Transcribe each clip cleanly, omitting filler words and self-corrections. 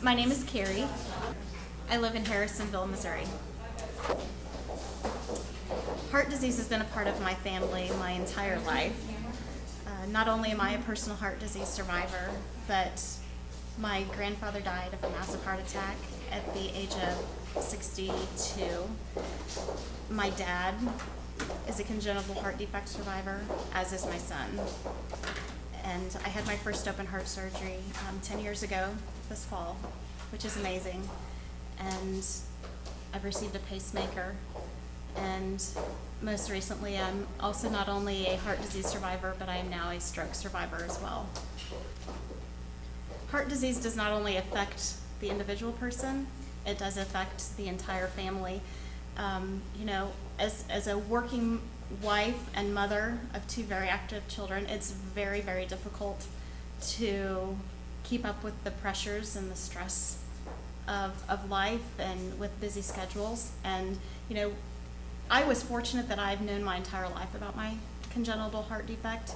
My name is Keri. I live in Harrisonville, Missouri. Heart disease has been a part of my family my entire life. Not only am I a personal heart disease survivor, but my grandfather died of a massive heart attack at the age of 62. My dad is a congenital heart defect survivor, as is my son. And I had my first open heart surgery 10 years ago this fall, which is amazing. And I've received a pacemaker. And most recently, I'm also not only a heart disease survivor, but I am now a stroke survivor as well. Heart disease does not only affect the individual person, it does affect the entire family. As a working wife and mother of two very active children, it's very, very difficult to keep up with the pressures and the stress of life and with busy schedules. And, I was fortunate that I've known my entire life about my congenital heart defect,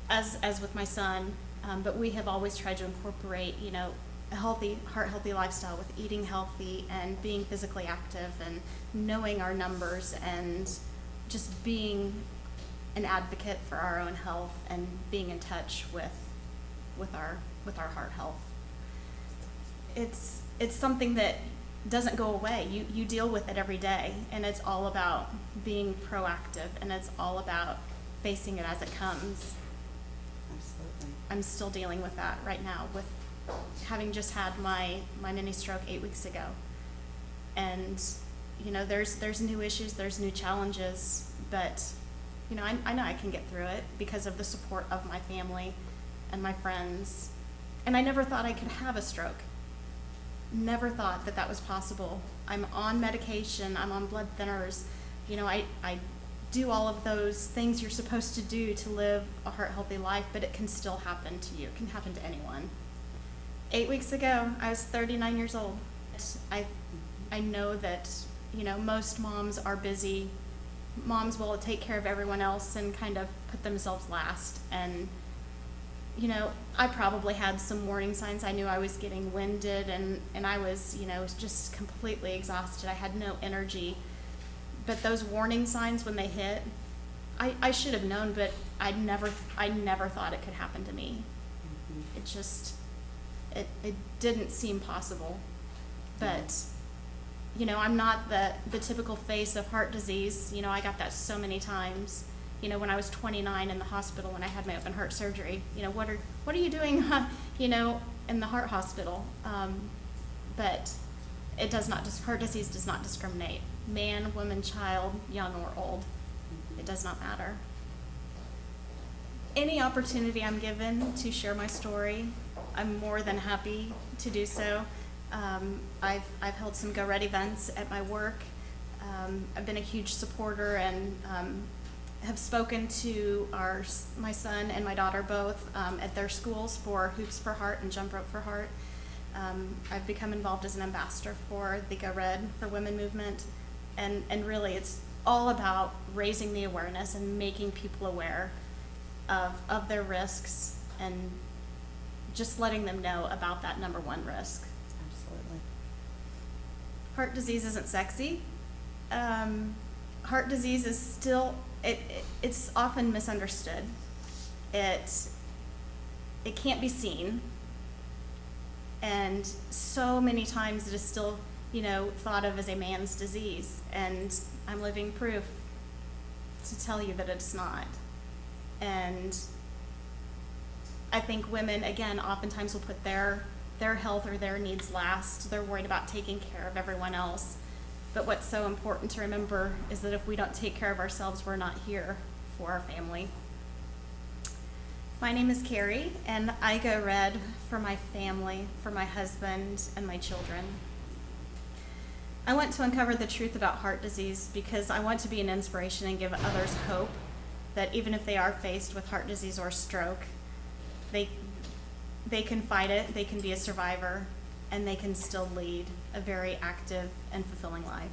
as with my son, but we have always tried to incorporate, a healthy, heart-healthy lifestyle with eating healthy and being physically active and knowing our numbers and just being an advocate for our own health and being in touch with our heart health. It's something that doesn't go away. You deal with it every day, and it's all about being proactive, and it's all about facing it as it comes. Absolutely. I'm still dealing with that right now, with having just had my mini stroke 8 weeks ago. And there's new issues, there's new challenges, but I know I can get through it because of the support of my family and my friends. And I never thought I could have a stroke. Never thought that was possible. I'm on medication, I'm on blood thinners. I do all of those things you're supposed to do to live a heart-healthy life, but it can still happen to you. It can happen to anyone. 8 weeks ago, I was 39 years old. I know that, most moms are busy. Moms will take care of everyone else and kind of put themselves last. And, I probably had some warning signs. I knew I was getting winded and I was, just completely exhausted. I had no energy. But those warning signs, when they hit, I should have known, but I never thought it could happen to me. Mm-hmm. It just, it didn't seem possible. But, I'm not the typical face of heart disease. I got that so many times. When I was 29 in the hospital when I had my open heart surgery, what are you doing, in the heart hospital? But it does not, heart disease does not discriminate. Man, woman, child, young or old, it does not matter. Any opportunity I'm given to share my story, I'm more than happy to do so. I've held some Go Red events at my work. I've been a huge supporter and have spoken to my son and my daughter both at their schools for Hoops for Heart and Jump Rope for Heart. I've become involved as an ambassador for the Go Red for Women movement, and really it's all about raising the awareness and making people aware of their risks and just letting them know about that number one risk. Absolutely. Heart disease isn't sexy. Heart disease is still, it's often misunderstood. It can't be seen. And so many times it is still, thought of as a man's disease. And I'm living proof to tell you that it's not. And I think women, again, oftentimes will put their health or their needs last. They're worried about taking care of everyone else. But what's so important to remember is that if we don't take care of ourselves, we're not here for our family. My name is Keri, and I go red for my family, for my husband, and my children. I want to uncover the truth about heart disease because I want to be an inspiration and give others hope that even if they are faced with heart disease or stroke, they can fight it, they can be a survivor, and they can still lead a very active and fulfilling life.